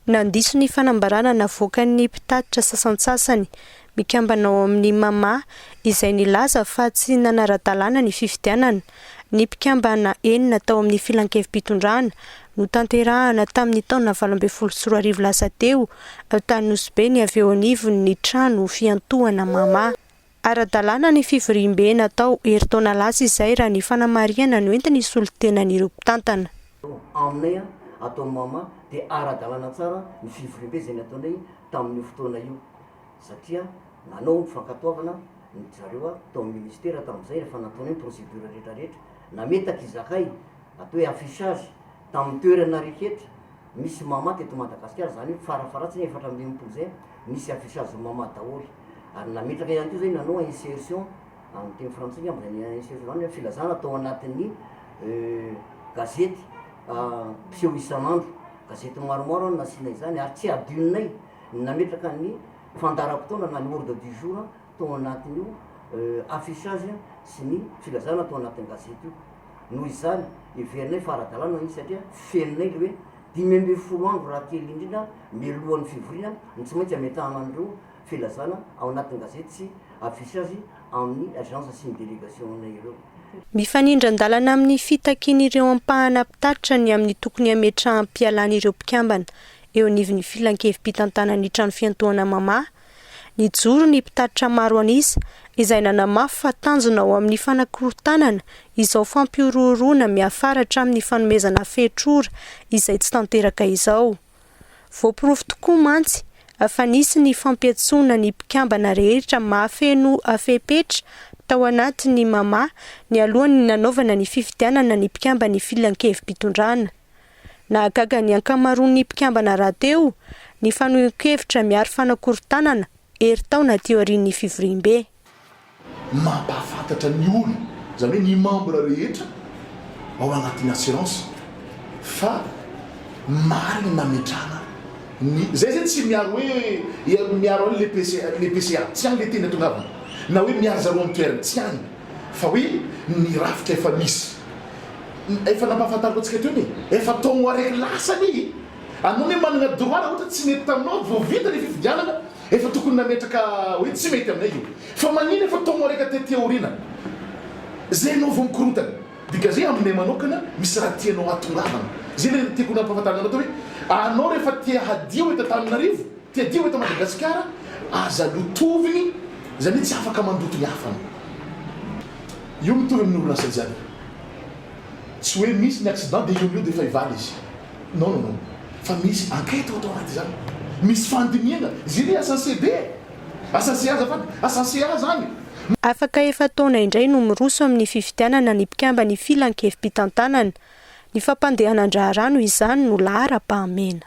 Nandiso ny fanambarana navoaka ny mpitatitra sasan-tsasany mikambana ao amin'ny mama izay nilaza fa tsy nanara-dalàna ny fifidianana. Ny mpikambana enina tao amin'ny filan-kevi-pitondrana no tanterahana tamin'ny taona 2014 lasa teo tany Nosy avy eo anivony ny trano fiantohana mama. Ara-dalàna ny fivoriam-be natao herintaona lasa izay raha ny fanamariana no entina isolontenan'ireo mpitantana. Aminay atao mama dia ara-dalàna tsara ny fivoriam-be izay nataonay tamin'ny fotoana io satria nanao fankatoavana ny zareo tao amin'ny ministera tamin'izay rehefa nataonay procédure rehetrarehetra nametaka izakay atao hoe affichage tamin'ny toerana rehetra misy mama teto Madagasikara zany hoe farafaratsiny 420 zay misy affichage mama daholo ary nametraka ihany koa zay nanao insertion amin'ny teny frantsay amin'ny insertion zany filazana tao anatin'ny gazety mpiseho isan'andro gazety maromaro nasiana izany ary tsy adinonay nametraka ny fandaram-potoana na ny ordre du jour tao anatin'io affichage sy ny filazana tao anatin'ny gazety io noho izany iverinay faradalàna izy satria feninay le hoe 10 andro raha kely indrindra mialohan'ny fivoriana ny tsy maintsy ametahana an'ireo filazana ao anatin'ny gazety sy affichage amin'ny agence sy ny délégationnay ireo. Mifanindran-dalana amin'ny fitakian'ireo ampahana mpitatitra ny amin'ny tokony ametrahan'mpialan'ireo mpikambana eo anivon'ny filan-kevi-pitantana ny trano fiantohana mama. Ny joro ny mpitatitra maro anisa izay nanamafy fa tanjona ao amin'ny hanakorontana izao fampiororoana miafaratra amin'ny fanomezana fetrora izay tsy tanteraka izao. Voapirofo tokoa mantsy fa nisy ny fampiatsoana ny mpikambana rehetra mahafeno afepetra tao anatin'ny mama ny alohany nanaovana ny fifidianana ny mpikambana filan-kevi-pitondrana. Nahagaga ny ankamaroan'ny mpikambana rahateo ny fanohan-kevitra miaro fanakorontana herintaona teo aorian'ny fivoriam-be. Mampahafantatra ny olona izany hoe ny membre rehetra ao anatin'ny assurance fa marina nametrahana zay zany tsy miaro hoe miaro le PCA tsy any le tena tongavana na hoe miaro zaro amin'ny toerana tsy any fa hoe ny rafitra efa misy efa nampahafantariko antsika teo ny efa taogno araiky lasany anao hoe manana droit raha ohatra tsy mety taminao vao vita ny fifidianana efa tokony nametraka hoe tsy mety aminay io fa magnino efa taogno araiky atetỳ aoriana zay anao vao mikorontana dika zay aminay manokana misy raha tianao atongavana zay le tiako nampahafantarana anao tao hoe anao rehefa tia hadio eto Antananarivo tia hadio eto Madagasikara aza lotoviny zany hoe tsy afaka mandoto ny hafana io mitovy amin'ny orinasa jiaby tsy hoe misy ny accident dia io dia efa hivaly izy non fa misy enquête atao anaty zany misy fandiniana izy iny asansé azafady asansé zany. Afaka efa taona indray no miroso amin'ny fifidianana ny mpikambana filan-kevi-pitantanana. Ny fampandehanan-draharano izany no lahara-pahamena.